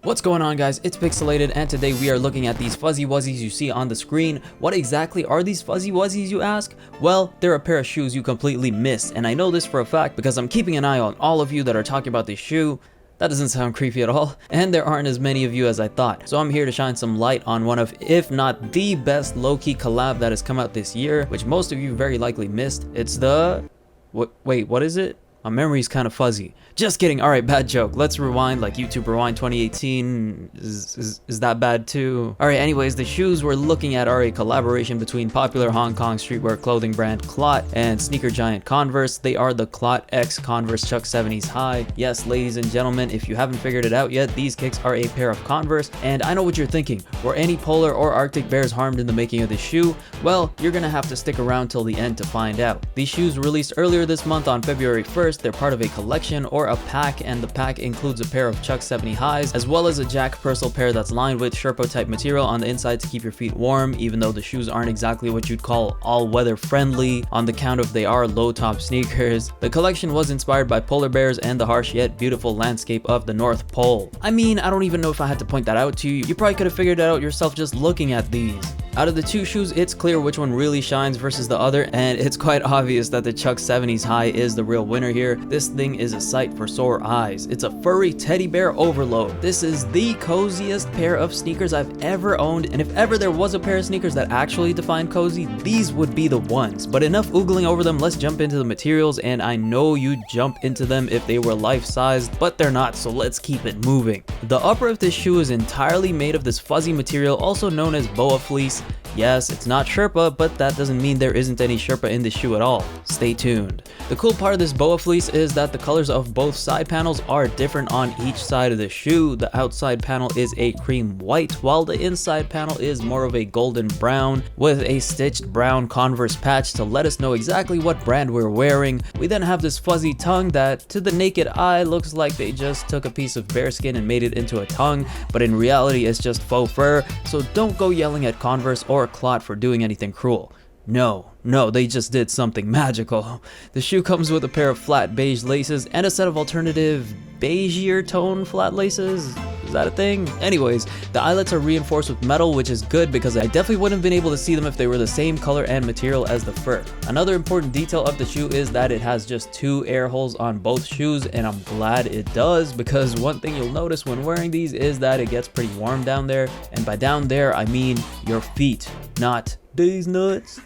What's going on, guys? It's Picsoleated, and today we are looking at these fuzzy wuzzies you see on the screen. What exactly are these fuzzy wuzzies, you ask? Well, they're a pair of shoes you completely missed, and I know this for a fact because I'm keeping an eye on all of you that are talking about this shoe. That doesn't sound creepy at all, and there aren't as many of you as I thought. So I'm here to shine some light on one of, if not the best low-key collab that has come out this year, which most of you very likely missed. It's the... Wait, what is it? My memory's kind of fuzzy. Just kidding. Alright, bad joke. Let's rewind like YouTube Rewind 2018. Is that bad too? Alright, anyways, the shoes we're looking at are a collaboration between popular Hong Kong streetwear clothing brand Clot and sneaker giant Converse. They are the Clot X Converse Chuck 70s High. Yes, ladies and gentlemen, if you haven't figured it out yet, these kicks are a pair of Converse. And I know what you're thinking. Were any polar or Arctic bears harmed in the making of this shoe? Well, you're gonna have to stick around till the end to find out. These shoes released earlier this month on February 1st. They're part of a collection or a pack, and the pack includes a pair of Chuck 70 highs as well as a Jack Purcell pair that's lined with Sherpa type material on the inside to keep your feet warm, even though the shoes aren't exactly what you'd call all-weather friendly on the count of they are low-top sneakers. The collection was inspired by polar bears and the harsh yet beautiful landscape of the North Pole. I mean, I don't even know if I had to point that out to you. You probably could have figured it out yourself just looking at these. Out of the two shoes, it's clear which one really shines versus the other, and it's quite obvious that the Chuck 70s High is the real winner here. This thing is a sight for sore eyes. It's a furry teddy bear overload. This is the coziest pair of sneakers I've ever owned, and if ever there was a pair of sneakers that actually defined cozy, these would be the ones. But enough oogling over them, let's jump into the materials, and I know you'd jump into them if they were life-sized, but they're not, so let's keep it moving. The upper of this shoe is entirely made of this fuzzy material, also known as boa fleece. Yes, it's not Sherpa, but that doesn't mean there isn't any Sherpa in this shoe at all. Stay tuned. The cool part of this boa fleece is that the colors of both side panels are different on each side of the shoe. The outside panel is a cream white, while the inside panel is more of a golden brown with a stitched brown Converse patch to let us know exactly what brand we're wearing. We then have this fuzzy tongue that to the naked eye looks like they just took a piece of bearskin and made it into a tongue, but in reality it's just faux fur, so don't go yelling at Converse or Clot for doing anything cruel. No, they just did something magical. The shoe comes with a pair of flat beige laces and a set of alternative beigeier tone flat laces. Is that a thing? Anyways, the eyelets are reinforced with metal, which is good because I definitely wouldn't have been able to see them if they were the same color and material as the fur. Another important detail of the shoe is that it has just 2 air holes on both shoes, and I'm glad it does, because one thing you'll notice when wearing these is that it gets pretty warm down there, and by down there I mean your feet, not these nuts.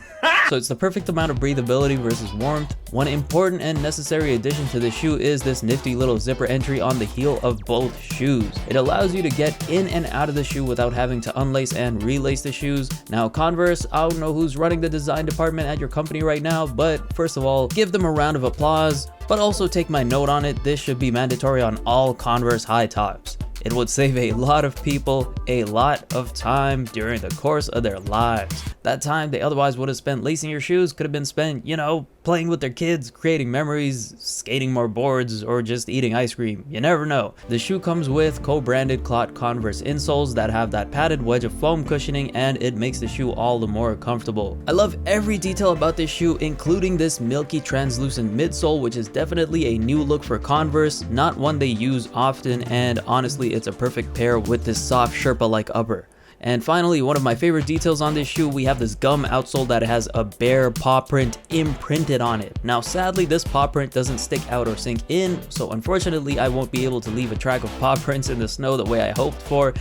So it's the perfect amount of breathability versus warmth. One important and necessary addition to the shoe is this nifty little zipper entry on the heel of both shoes. It allows you to get in and out of the shoe without having to unlace and relace the shoes. Now Converse, I don't know who's running the design department at your company right now, but first of all, give them a round of applause, but also take my note on it. This should be mandatory on all Converse high tops. It would save a lot of people a lot of time during the course of their lives. That time they otherwise would have spent lacing your shoes could have been spent, you know, playing with their kids, creating memories, skating more boards, or just eating ice cream. You never know. The shoe comes with co-branded Clot Converse insoles that have that padded wedge of foam cushioning, and it makes the shoe all the more comfortable. I love every detail about this shoe, including this milky translucent midsole, which is definitely a new look for Converse, not one they use often, and honestly it's a perfect pair with this soft Sherpa-like upper. And finally, one of my favorite details on this shoe, we have this gum outsole that has a bear paw print imprinted on it. Now sadly, this paw print doesn't stick out or sink in, so unfortunately I won't be able to leave a track of paw prints in the snow the way I hoped for,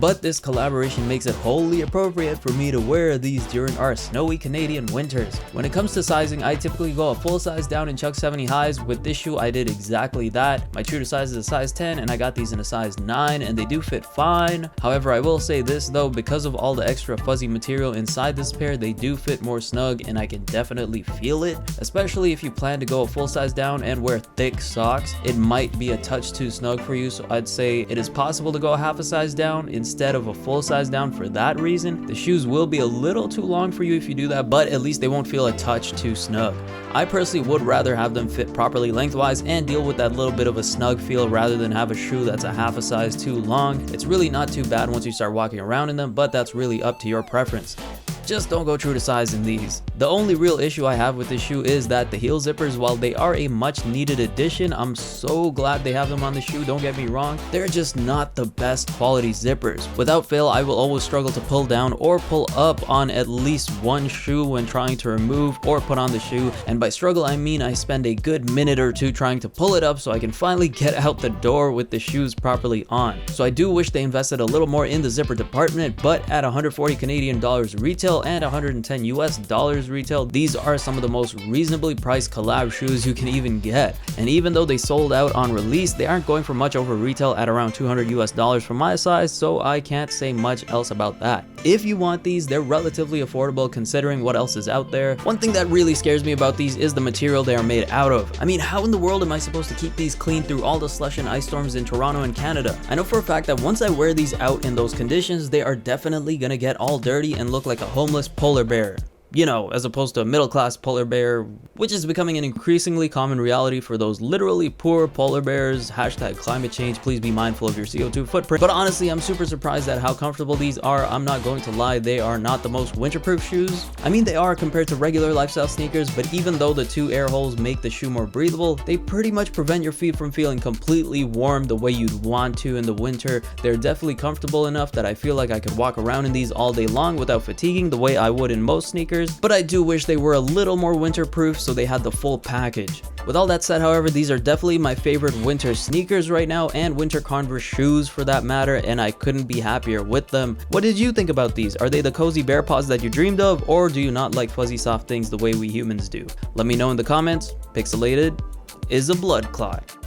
but this collaboration makes it wholly appropriate for me to wear these during our snowy Canadian winters. When it comes to sizing, I typically go a full size down in Chuck 70 highs. With this shoe I did exactly that. My true to size is a size 10 and I got these in a size 9 and they do fit fine. However, I will say this though, because of all the extra fuzzy material inside this pair, they do fit more snug and I can definitely feel it, especially if you plan to go a full size down and wear thick socks. It might be a touch too snug for you, so I'd say it is possible to go a half a size down instead of a full size down for that reason. The shoes will be a little too long for you if you do that, but at least they won't feel a touch too snug. I personally would rather have them fit properly lengthwise and deal with that little bit of a snug feel rather than have a shoe that's a half a size too long. It's really not too bad once you start walking around in them, but that's really up to your preference. just don't go true to size in these. The only real issue I have with this shoe is that the heel zippers, while they are a much needed addition, I'm so glad they have them on the shoe, don't get me wrong, they're just not the best quality zippers. Without fail, I will always struggle to pull down or pull up on at least one shoe when trying to remove or put on the shoe, and by struggle I mean I spend a good minute or two trying to pull it up so I can finally get out the door with the shoes properly on. So I do wish they invested a little more in the zipper department, but at 140 Canadian dollars retail and 110 US dollars retail, these are some of the most reasonably priced collab shoes you can even get. And even though they sold out on release, they aren't going for much over retail at around 200 US dollars for my size, so I can't say much else about that. If you want these, they're relatively affordable considering what else is out there. One thing that really scares me about these is the material they are made out of. I mean, how in the world am I supposed to keep these clean through all the slush and ice storms in Toronto and Canada? I know for a fact that once I wear these out in those conditions, they are definitely gonna get all dirty and look like a homeless polar bear. You know, as opposed to a middle-class polar bear, which is becoming an increasingly common reality for those literally poor polar bears. Hashtag climate change, please be mindful of your CO2 footprint. But honestly, I'm super surprised at how comfortable these are. I'm not going to lie, they are not the most winterproof shoes. I mean, they are compared to regular lifestyle sneakers, but even though the two air holes make the shoe more breathable, they pretty much prevent your feet from feeling completely warm the way you'd want to in the winter. They're definitely comfortable enough that I feel like I could walk around in these all day long without fatiguing the way I would in most sneakers. But I do wish they were a little more winterproof so they had the full package. With all that said, however, these are definitely my favorite winter sneakers right now, and winter Converse shoes for that matter, and I couldn't be happier with them. What did you think about these? Are they the cozy bear paws that you dreamed of, or do you not like fuzzy soft things the way we humans do? Let me know in the comments. Picsoleated is a blood clot.